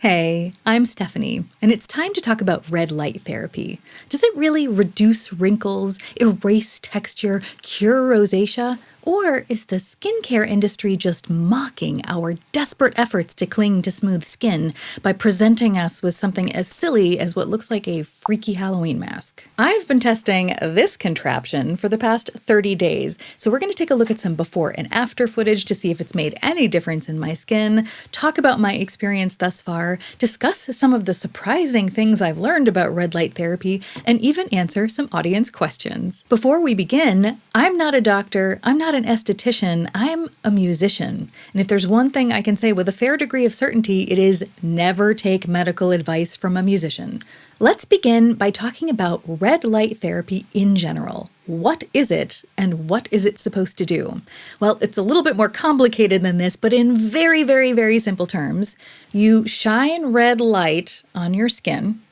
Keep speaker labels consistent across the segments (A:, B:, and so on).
A: Hey, I'm Stephanie, and it's time to talk about red light therapy. Does it really reduce wrinkles, erase texture, cure rosacea? Or is the skincare industry just mocking our desperate efforts to cling to smooth skin by presenting us with something as silly as what looks like a freaky Halloween mask? I've been testing this contraption for the past 30 days, so we're going to take a look at some before and after footage to see if it's made any difference in my skin, talk about my experience thus far, discuss some of the surprising things I've learned about red light therapy, and even answer some audience questions. Before we begin, I'm not a doctor, I'm not an esthetician, I'm a musician. And if there's one thing I can say with a fair degree of certainty, it is never take medical advice from a musician. Let's begin by talking about red light therapy in general. What is it, and what is it supposed to do? Well, it's a little bit more complicated than this, but in very, very, very simple terms, you shine red light on your skin.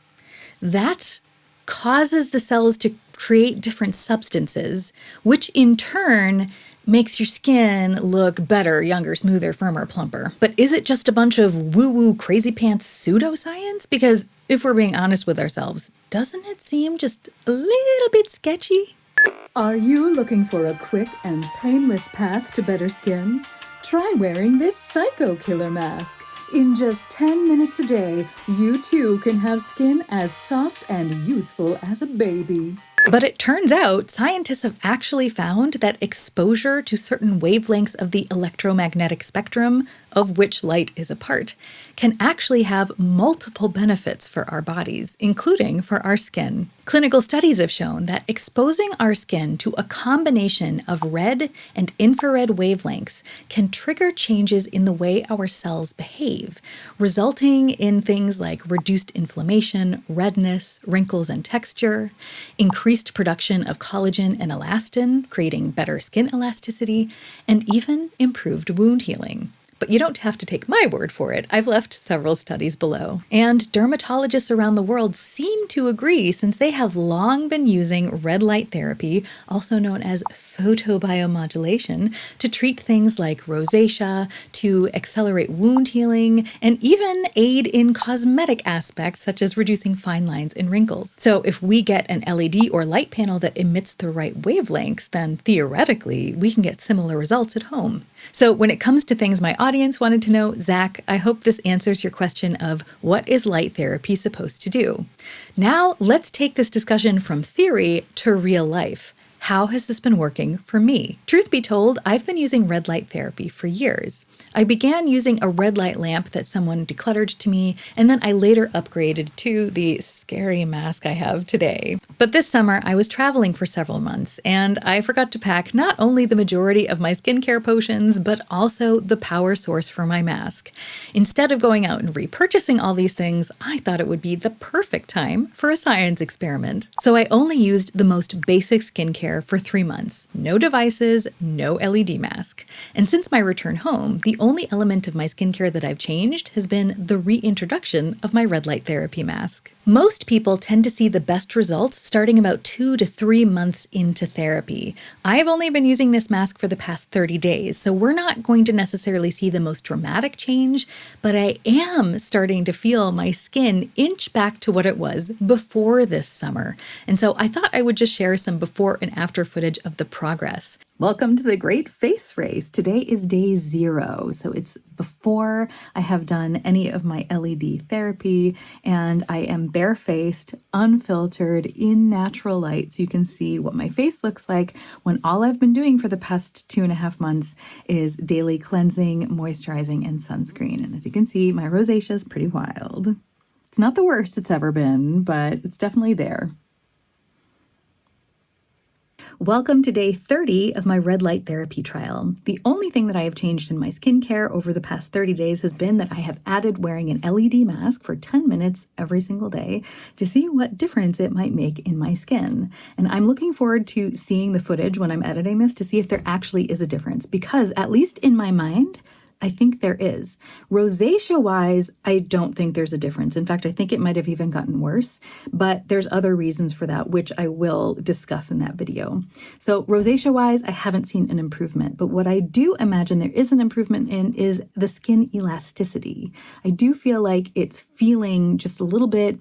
A: That causes the cells to create different substances, which in turn makes your skin look better, younger, smoother, firmer, plumper. But is it just a bunch of woo-woo crazy pants pseudoscience? Because if we're being honest with ourselves, doesn't it seem just a little bit sketchy?
B: Are you looking for a quick and painless path to better skin? Try wearing this Psycho Killer mask. In just 10 minutes a day, you too can have skin as soft and youthful as a baby.
A: But it turns out scientists have actually found that exposure to certain wavelengths of the electromagnetic spectrum, of which light is a part, can actually have multiple benefits for our bodies, including for our skin. Clinical studies have shown that exposing our skin to a combination of red and infrared wavelengths can trigger changes in the way our cells behave, resulting in things like reduced inflammation, redness, wrinkles and texture, increased production of collagen and elastin, creating better skin elasticity, and even improved wound healing. But you don't have to take my word for it. I've left several studies below. And dermatologists around the world seem to agree, since they have long been using red light therapy, also known as photobiomodulation, to treat things like rosacea, to accelerate wound healing, and even aid in cosmetic aspects such as reducing fine lines and wrinkles. So if we get an LED or light panel that emits the right wavelengths, then theoretically, we can get similar results at home. So when it comes to things my audience wanted to know, Zach, I hope this answers your question of what is light therapy supposed to do? Now, let's take this discussion from theory to real life. How has this been working for me? Truth be told, I've been using red light therapy for years. I began using a red light lamp that someone decluttered to me, and then I later upgraded to the scary mask I have today. But this summer, I was traveling for several months, and I forgot to pack not only the majority of my skincare potions, but also the power source for my mask. Instead of going out and repurchasing all these things, I thought it would be the perfect time for a science experiment. So I only used the most basic skincare for 3 months. No devices, no LED mask. And since my return home, the only element of my skincare that I've changed has been the reintroduction of my red light therapy mask. Most people tend to see the best results starting about 2 to 3 months into therapy. I've only been using this mask for the past 30 days, so we're not going to necessarily see the most dramatic change, but I am starting to feel my skin inch back to what it was before this summer. And so I thought I would just share some before and after footage of the progress. Welcome to the Great Face Race. Today is day 0, so it's before I have done any of my LED therapy, and I am barefaced, unfiltered, in natural light, so you can see what my face looks like when all I've been doing for the past 2.5 months is daily cleansing, moisturizing, and sunscreen. And as you can see, my rosacea is pretty wild. It's not the worst it's ever been, but it's definitely there. Welcome to day 30 of my red light therapy trial. The only thing that I have changed in my skincare over the past 30 days has been that I have added wearing an LED mask for 10 minutes every single day to see what difference it might make in my skin. And I'm looking forward to seeing the footage when I'm editing this to see if there actually is a difference, because at least in my mind, I think there is. Rosacea-wise, I don't think there's a difference. In fact, I think it might have even gotten worse, but there's other reasons for that, which I will discuss in that video. So rosacea-wise, I haven't seen an improvement, but what I do imagine there is an improvement in is the skin elasticity. I do feel like it's feeling just a little bit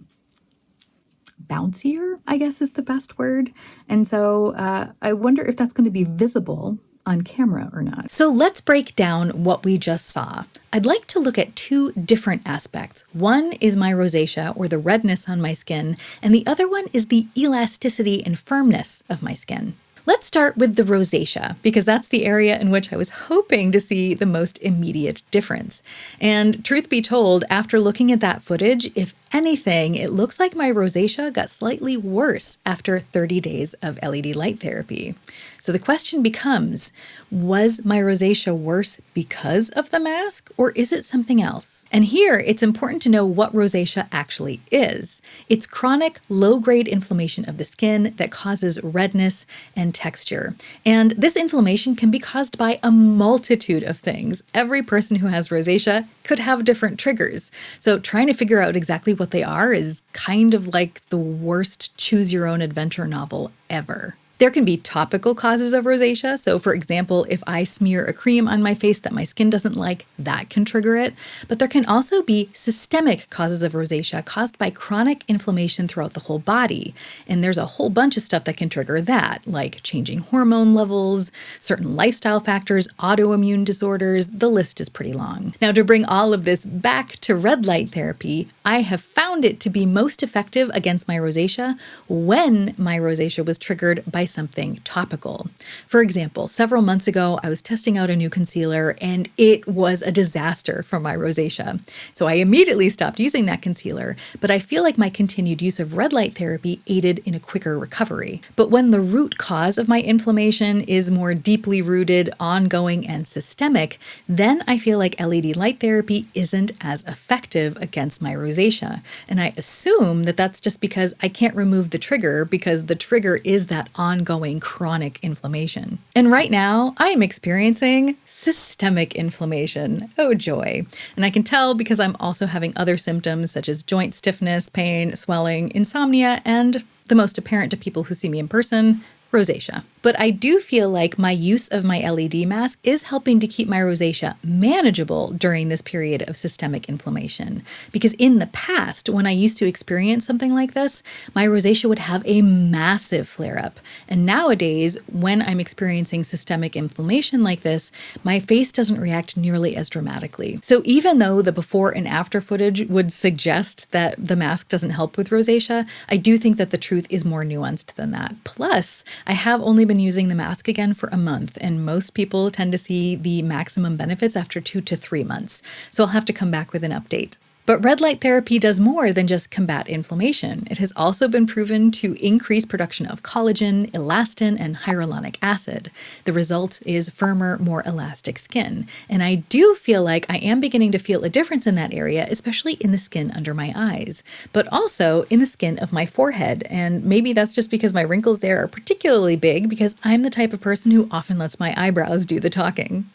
A: bouncier, I guess is the best word. And so I wonder if that's going to be visible on camera or not. So let's break down what we just saw. I'd like to look at two different aspects. One is my rosacea, or the redness on my skin, and the other one is the elasticity and firmness of my skin. Let's start with the rosacea, because that's the area in which I was hoping to see the most immediate difference. And truth be told, after looking at that footage, if anything, it looks like my rosacea got slightly worse after 30 days of LED light therapy. So the question becomes, was my rosacea worse because of the mask, or is it something else? And here, it's important to know what rosacea actually is. It's chronic, low-grade inflammation of the skin that causes redness and texture. And this inflammation can be caused by a multitude of things. Every person who has rosacea could have different triggers. So trying to figure out exactly what they are is kind of like the worst choose-your-own-adventure novel ever. There can be topical causes of rosacea. So for example, if I smear a cream on my face that my skin doesn't like, that can trigger it. But there can also be systemic causes of rosacea caused by chronic inflammation throughout the whole body. And there's a whole bunch of stuff that can trigger that, like changing hormone levels, certain lifestyle factors, autoimmune disorders. The list is pretty long. Now, to bring all of this back to red light therapy, I have found it to be most effective against my rosacea when my rosacea was triggered by something topical. For example, several months ago, I was testing out a new concealer and it was a disaster for my rosacea. So I immediately stopped using that concealer, but I feel like my continued use of red light therapy aided in a quicker recovery. But when the root cause of my inflammation is more deeply rooted, ongoing, and systemic, then I feel like LED light therapy isn't as effective against my rosacea. And I assume that that's just because I can't remove the trigger, because the trigger is that ongoing chronic inflammation. And right now, I am experiencing systemic inflammation. Oh joy. And I can tell because I'm also having other symptoms such as joint stiffness, pain, swelling, insomnia, and the most apparent to people who see me in person, rosacea. But I do feel like my use of my LED mask is helping to keep my rosacea manageable during this period of systemic inflammation. Because in the past, when I used to experience something like this, my rosacea would have a massive flare-up. And nowadays, when I'm experiencing systemic inflammation like this, my face doesn't react nearly as dramatically. So even though the before and after footage would suggest that the mask doesn't help with rosacea, I do think that the truth is more nuanced than that. Plus, I have only been using the mask again for a month, and most people tend to see the maximum benefits after 2 to 3 months. So I'll have to come back with an update. But red light therapy does more than just combat inflammation. It has also been proven to increase production of collagen, elastin, and hyaluronic acid. The result is firmer, more elastic skin. And I do feel like I am beginning to feel a difference in that area, especially in the skin under my eyes, but also in the skin of my forehead. And maybe that's just because my wrinkles there are particularly big, because I'm the type of person who often lets my eyebrows do the talking.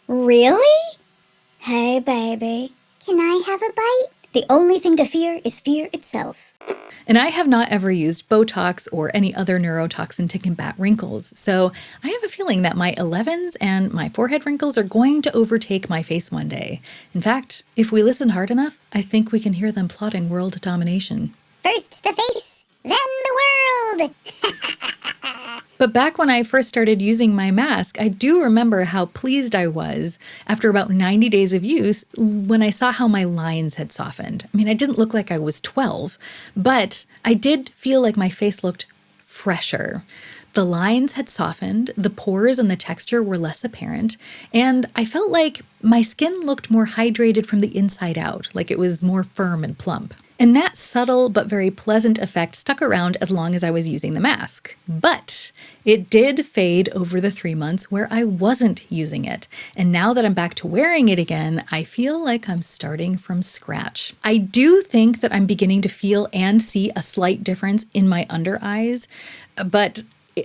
C: Really? Hey, baby. Can I have a bite? The only thing to fear is fear itself.
A: And I have not ever used Botox or any other neurotoxin to combat wrinkles, so I have a feeling that my 11s and my forehead wrinkles are going to overtake my face one day. In fact, if we listen hard enough, I think we can hear them plotting world domination.
C: First the face, then the world!
A: But back when I first started using my mask, I do remember how pleased I was after about 90 days of use when I saw how my lines had softened. I mean, I didn't look like I was 12, but I did feel like my face looked fresher. The lines had softened, the pores and the texture were less apparent, and I felt like my skin looked more hydrated from the inside out, like it was more firm and plump. And that subtle but very pleasant effect stuck around as long as I was using the mask. But it did fade over the 3 months where I wasn't using it. And now that I'm back to wearing it again, I feel like I'm starting from scratch. I do think that I'm beginning to feel and see a slight difference in my under eyes, but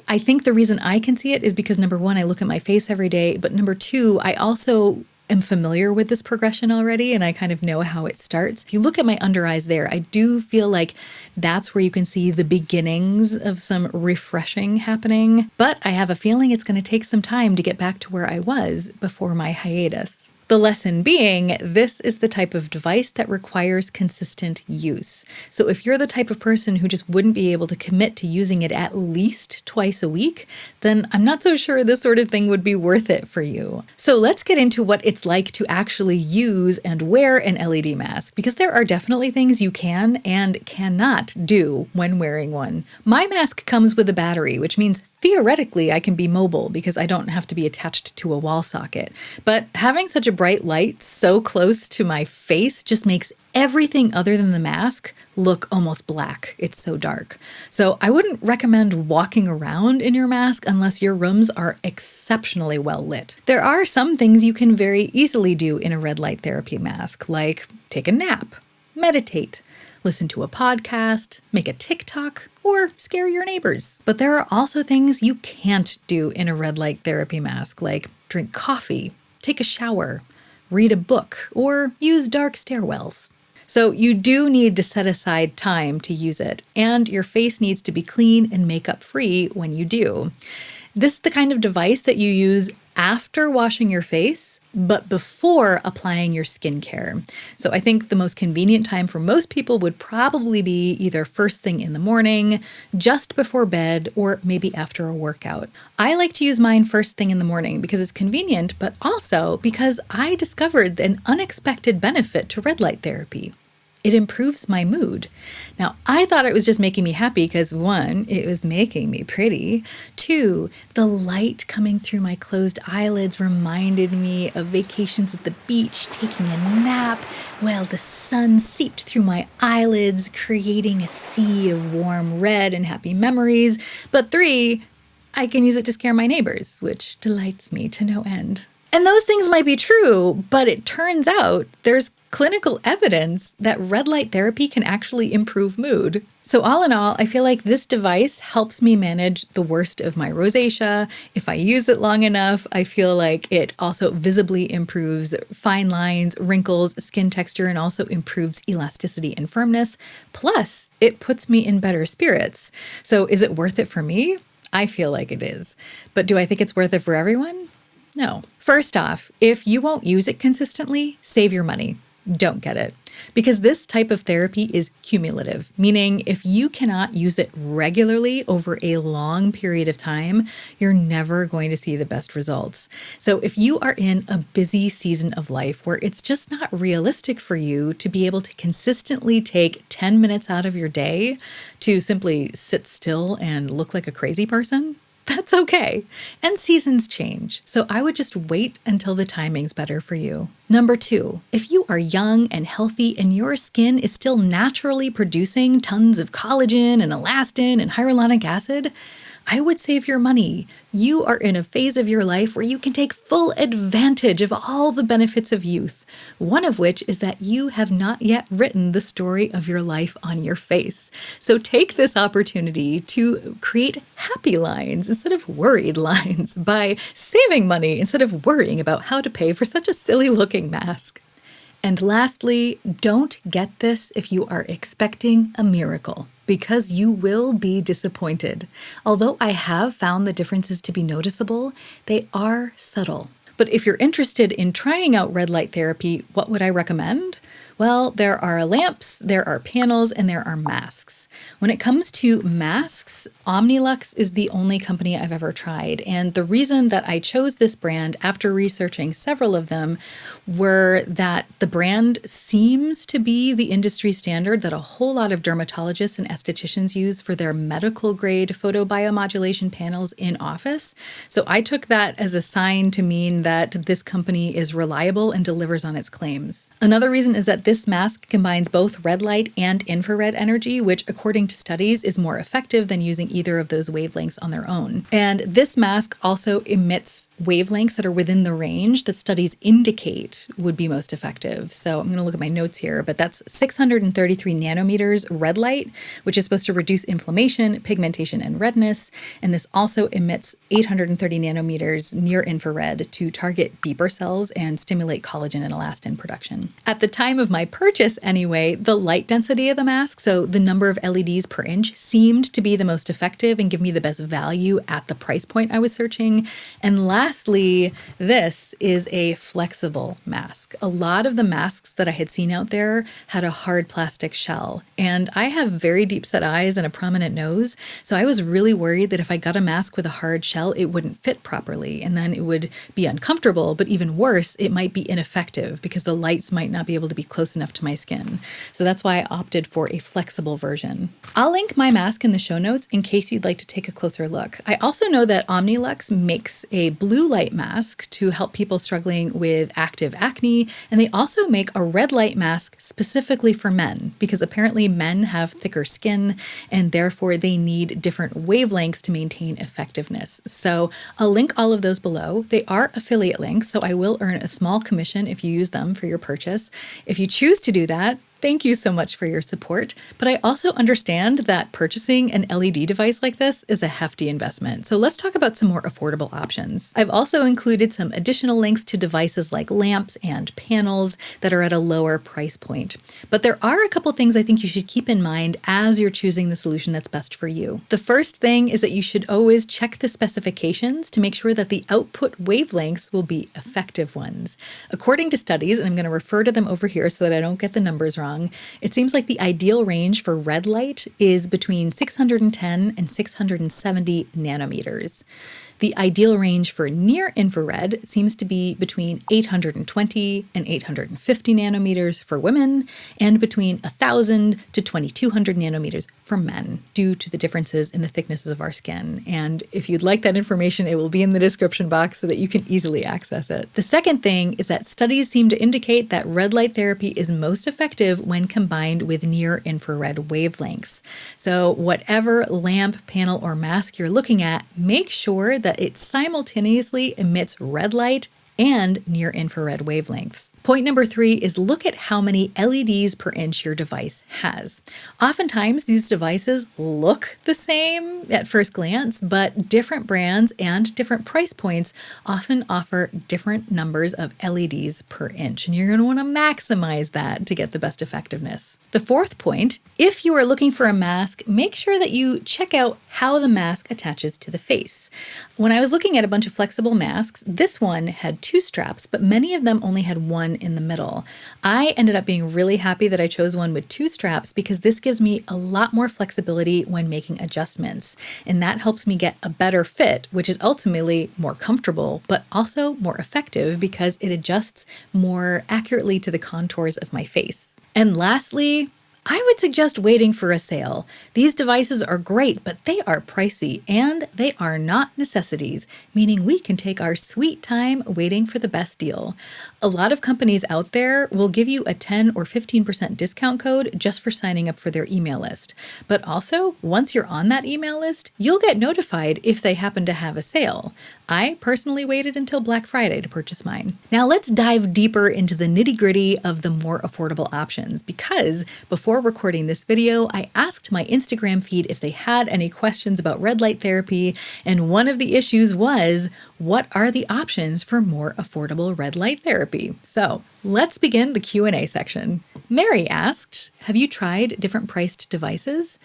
A: I think the reason I can see it is because number one, I look at my face every day, but number two, I also am familiar with this progression already and I kind of know how it starts. If you look at my under eyes there, I do feel like that's where you can see the beginnings of some refreshing happening, but I have a feeling it's going to take some time to get back to where I was before my hiatus. The lesson being, this is the type of device that requires consistent use. So if you're the type of person who just wouldn't be able to commit to using it at least twice a week, then I'm not so sure this sort of thing would be worth it for you. So let's get into what it's like to actually use and wear an LED mask, because there are definitely things you can and cannot do when wearing one. My mask comes with a battery, which means theoretically I can be mobile because I don't have to be attached to a wall socket. But having such a bright light so close to my face just makes everything other than the mask look almost black. It's so dark. So I wouldn't recommend walking around in your mask unless your rooms are exceptionally well lit. There are some things you can very easily do in a red light therapy mask, like take a nap, meditate, listen to a podcast, make a TikTok, or scare your neighbors. But there are also things you can't do in a red light therapy mask, like drink coffee, take a shower, read a book, or use dark stairwells. So you do need to set aside time to use it, and your face needs to be clean and makeup free when you do. This is the kind of device that you use after washing your face, but before applying your skincare. So I think the most convenient time for most people would probably be either first thing in the morning, just before bed, or maybe after a workout. I like to use mine first thing in the morning because it's convenient, but also because I discovered an unexpected benefit to red light therapy. It improves my mood. Now, I thought it was just making me happy because 1, it was making me pretty. 2, the light coming through my closed eyelids reminded me of vacations at the beach, taking a nap, while the sun seeped through my eyelids, creating a sea of warm red and happy memories. But 3, I can use it to scare my neighbors, which delights me to no end. And those things might be true, but it turns out there's clinical evidence that red light therapy can actually improve mood. So all in all, I feel like this device helps me manage the worst of my rosacea. If I use it long enough, I feel like it also visibly improves fine lines, wrinkles, skin texture, and also improves elasticity and firmness. Plus, it puts me in better spirits. So is it worth it for me? I feel like it is. But do I think it's worth it for everyone? No. First off, if you won't use it consistently, save your money. Don't get it. Because this type of therapy is cumulative, meaning if you cannot use it regularly over a long period of time, you're never going to see the best results. So if you are in a busy season of life where it's just not realistic for you to be able to consistently take 10 minutes out of your day to simply sit still and look like a crazy person, that's okay. And seasons change, so I would just wait until the timing's better for you. Number 2, if you are young and healthy and your skin is still naturally producing tons of collagen and elastin and hyaluronic acid, I would save your money. You are in a phase of your life where you can take full advantage of all the benefits of youth, one of which is that you have not yet written the story of your life on your face. So take this opportunity to create happy lines instead of worried lines by saving money instead of worrying about how to pay for such a silly looking mask. And lastly, don't get this if you are expecting a miracle, because you will be disappointed. Although I have found the differences to be noticeable, they are subtle. But if you're interested in trying out red light therapy, what would I recommend? Well, there are lamps, there are panels, and there are masks. When it comes to masks, Omnilux is the only company I've ever tried. And the reason that I chose this brand after researching several of them were that the brand seems to be the industry standard that a whole lot of dermatologists and estheticians use for their medical grade photobiomodulation panels in office. So I took that as a sign to mean that this company is reliable and delivers on its claims. Another reason is that this mask combines both red light and infrared energy, which according to studies is more effective than using either of those wavelengths on their own. And this mask also emits wavelengths that are within the range that studies indicate would be most effective. So I'm going to look at my notes here, but that's 633 nanometers red light, which is supposed to reduce inflammation, pigmentation, and redness. And this also emits 830 nanometers near infrared to target deeper cells and stimulate collagen and elastin production. At the time of my purchase anyway, the light density of the mask, so the number of LEDs per inch, seemed to be the most effective and give me the best value at the price point I was searching. And lastly, this is a flexible mask. A lot of the masks that I had seen out there had a hard plastic shell, and I have very deep set eyes and a prominent nose, so I was really worried that if I got a mask with a hard shell, it wouldn't fit properly, and then it would be uncomfortable, but even worse, it might be ineffective because the lights might not be able to be close enough to my skin. So that's why I opted for a flexible version. I'll link my mask in the show notes in case you'd like to take a closer look. I also know that Omnilux makes a blue light mask to help people struggling with active acne, and they also make a red light mask specifically for men because apparently men have thicker skin and therefore they need different wavelengths to maintain effectiveness. So I'll link all of those below. They are affiliate links, so I will earn a small commission if you use them for your purchase. If you choose to do that, thank you so much for your support, but I also understand that purchasing an LED device like this is a hefty investment. So let's talk about some more affordable options. I've also included some additional links to devices like lamps and panels that are at a lower price point. But there are a couple things I think you should keep in mind as you're choosing the solution that's best for you. The first thing is that you should always check the specifications to make sure that the output wavelengths will be effective ones. According to studies, and I'm going to refer to them over here so that I don't get the numbers wrong, it seems like the ideal range for red light is between 610 and 670 nanometers. The ideal range for near infrared seems to be between 820 and 850 nanometers for women and between 1,000 to 2,200 nanometers for men due to the differences in the thicknesses of our skin. And if you'd like that information, it will be in the description box so that you can easily access it. The second thing is that studies seem to indicate that red light therapy is most effective when combined with near infrared wavelengths. So whatever lamp, panel, or mask you're looking at, make sure that it simultaneously emits red light and near infrared wavelengths. Point number 3 is look at how many LEDs per inch your device has. Oftentimes, these devices look the same at first glance, but different brands and different price points often offer different numbers of LEDs per inch, and you're going to want to maximize that to get the best effectiveness. The fourth point, if you are looking for a mask, make sure that you check out how the mask attaches to the face. When I was looking at a bunch of flexible masks, this one had 2 straps, but many of them only had one in the middle. I ended up being really happy that I chose one with 2 straps because this gives me a lot more flexibility when making adjustments, and that helps me get a better fit, which is ultimately more comfortable, but also more effective because it adjusts more accurately to the contours of my face. And lastly, I would suggest waiting for a sale. These devices are great, but they are pricey and they are not necessities, meaning we can take our sweet time waiting for the best deal. A lot of companies out there will give you a 10 or 15% discount code just for signing up for their email list. But also, once you're on that email list, you'll get notified if they happen to have a sale. I personally waited until Black Friday to purchase mine. Now let's dive deeper into the nitty-gritty of the more affordable options because before recording this video, I asked my Instagram feed if they had any questions about red light therapy, and one of the issues was, what are the options for more affordable red light therapy? So let's begin the Q&A section. Mary asked, have you tried different priced devices?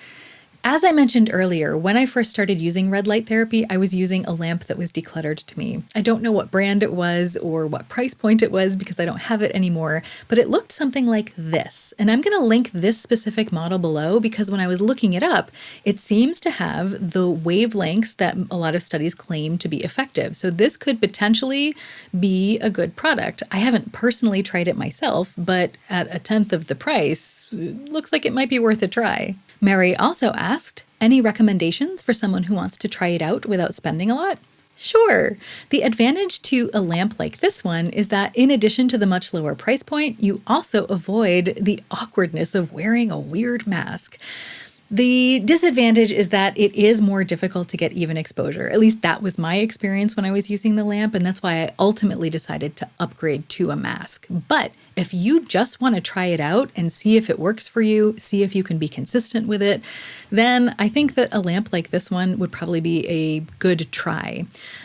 A: As I mentioned earlier, when I first started using red light therapy, I was using a lamp that was decluttered to me. I don't know what brand it was or what price point it was because I don't have it anymore, but it looked something like this. And I'm going to link this specific model below because when I was looking it up, it seems to have the wavelengths that a lot of studies claim to be effective. So this could potentially be a good product. I haven't personally tried it myself, but at a tenth of the price, it looks like it might be worth a try. Mary also asked, any recommendations for someone who wants to try it out without spending a lot? Sure. The advantage to a lamp like this one is that in addition to the much lower price point, you also avoid the awkwardness of wearing a weird mask. The disadvantage is that it is more difficult to get even exposure. At least that was my experience when I was using the lamp, and that's why I ultimately decided to upgrade to a mask. But if you just want to try it out and see if it works for you, see if you can be consistent with it, then I think that a lamp like this one would probably be a good try.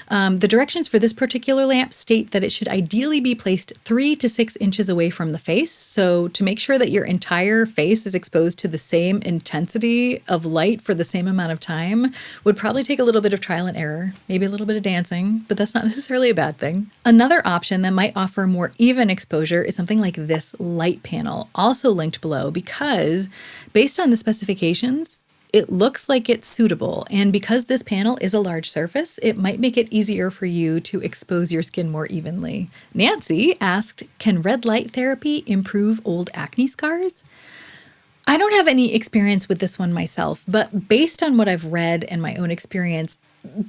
A: The directions for this particular lamp state that it should ideally be placed 3 to 6 inches away from the face. So to make sure that your entire face is exposed to the same intensity of light for the same amount of time would probably take a little bit of trial and error, maybe a little bit of dancing, but that's not necessarily a bad thing. Another option that might offer more even exposure is something like this light panel, also linked below, because based on the specifications, it looks like it's suitable, and because this panel is a large surface, it might make it easier for you to expose your skin more evenly. Nancy asked, can red light therapy improve old acne scars? I don't have any experience with this one myself, but based on what I've read and my own experience,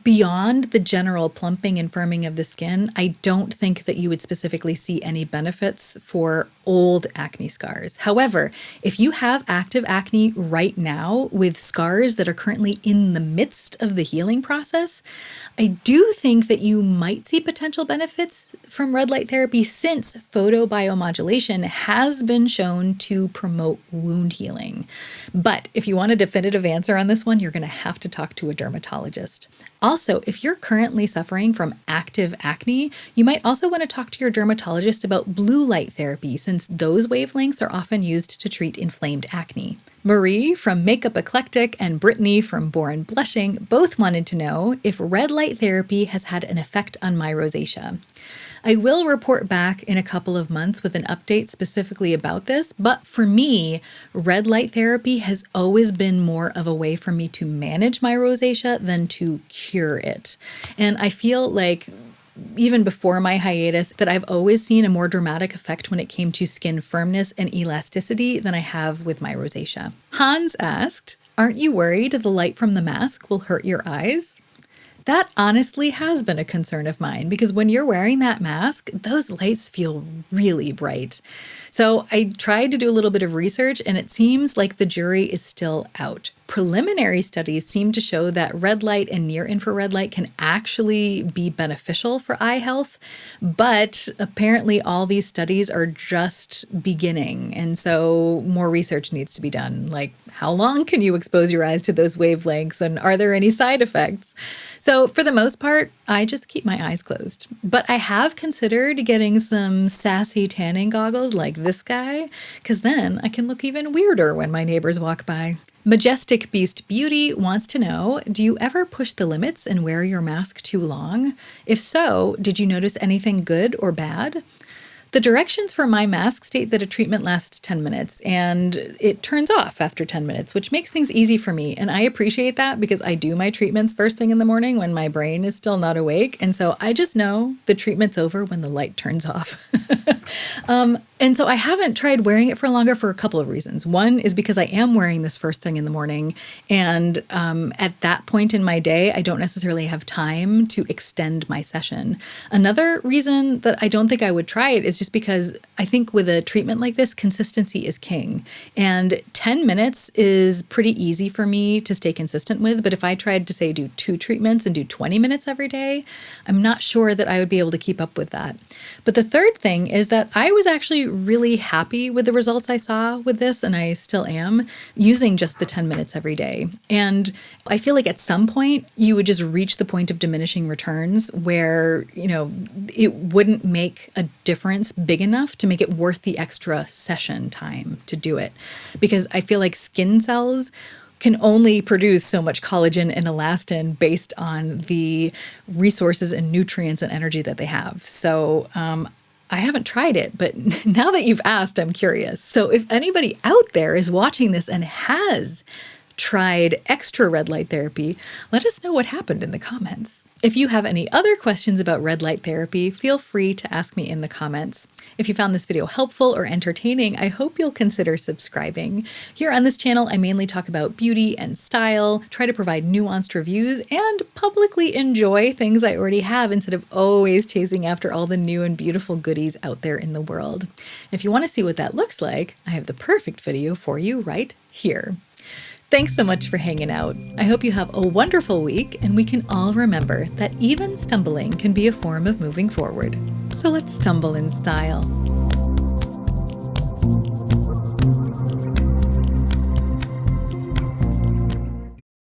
A: beyond the general plumping and firming of the skin, I don't think that you would specifically see any benefits for old acne scars. However, if you have active acne right now with scars that are currently in the midst of the healing process, I do think that you might see potential benefits from red light therapy, since photobiomodulation has been shown to promote wound healing. But if you want a definitive answer on this one, you're going to have to talk to a dermatologist. Also, if you're currently suffering from active acne, you might also want to talk to your dermatologist about blue light therapy, since those wavelengths are often used to treat inflamed acne. Marie from Makeup Eclectic and Brittany from Born Blushing both wanted to know if red light therapy has had an effect on my rosacea. I will report back in a couple of months with an update specifically about this, but for me, red light therapy has always been more of a way for me to manage my rosacea than to cure it. And I feel like even before my hiatus, that I've always seen a more dramatic effect when it came to skin firmness and elasticity than I have with my rosacea. Hans asked, aren't you worried the light from the mask will hurt your eyes? That honestly has been a concern of mine, because when you're wearing that mask, those lights feel really bright. So I tried to do a little bit of research, and it seems like the jury is still out. Preliminary studies seem to show that red light and near infrared light can actually be beneficial for eye health, but apparently all these studies are just beginning, and so more research needs to be done. Like, how long can you expose your eyes to those wavelengths, and are there any side effects? So for the most part, I just keep my eyes closed. But I have considered getting some sassy tanning goggles like this guy, because then I can look even weirder when my neighbors walk by. Majestic Beast Beauty wants to know, do you ever push the limits and wear your mask too long? If so, did you notice anything good or bad? The directions for my mask state that a treatment lasts 10 minutes and it turns off after 10 minutes, which makes things easy for me. And I appreciate that, because I do my treatments first thing in the morning when my brain is still not awake. And so I just know the treatment's over when the light turns off. And so I haven't tried wearing it for longer for a couple of reasons. One is because I am wearing this first thing in the morning, and at that point in my day, I don't necessarily have time to extend my session. Another reason that I don't think I would try it is just because I think with a treatment like this, consistency is king. And 10 minutes is pretty easy for me to stay consistent with, but if I tried to, say, do 2 treatments and do 20 minutes every day, I'm not sure that I would be able to keep up with that. But the third thing is that I was actually really happy with the results I saw with this, and I still am, using just the 10 minutes every day. And I feel like at some point you would just reach the point of diminishing returns where, it wouldn't make a difference big enough to make it worth the extra session time to do it. Because I feel like skin cells can only produce so much collagen and elastin based on the resources and nutrients and energy that they have. So I haven't tried it, but now that you've asked, I'm curious. So if anybody out there is watching this and has tried extra red light therapy, let us know what happened in the comments. If you have any other questions about red light therapy, feel free to ask me in the comments. If you found this video helpful or entertaining, I hope you'll consider subscribing. Here on this channel, I mainly talk about beauty and style, try to provide nuanced reviews, and publicly enjoy things I already have instead of always chasing after all the new and beautiful goodies out there in the world. If you want to see what that looks like, I have the perfect video for you right here. Thanks so much for hanging out. I hope you have a wonderful week, and we can all remember that even stumbling can be a form of moving forward. So let's stumble in style.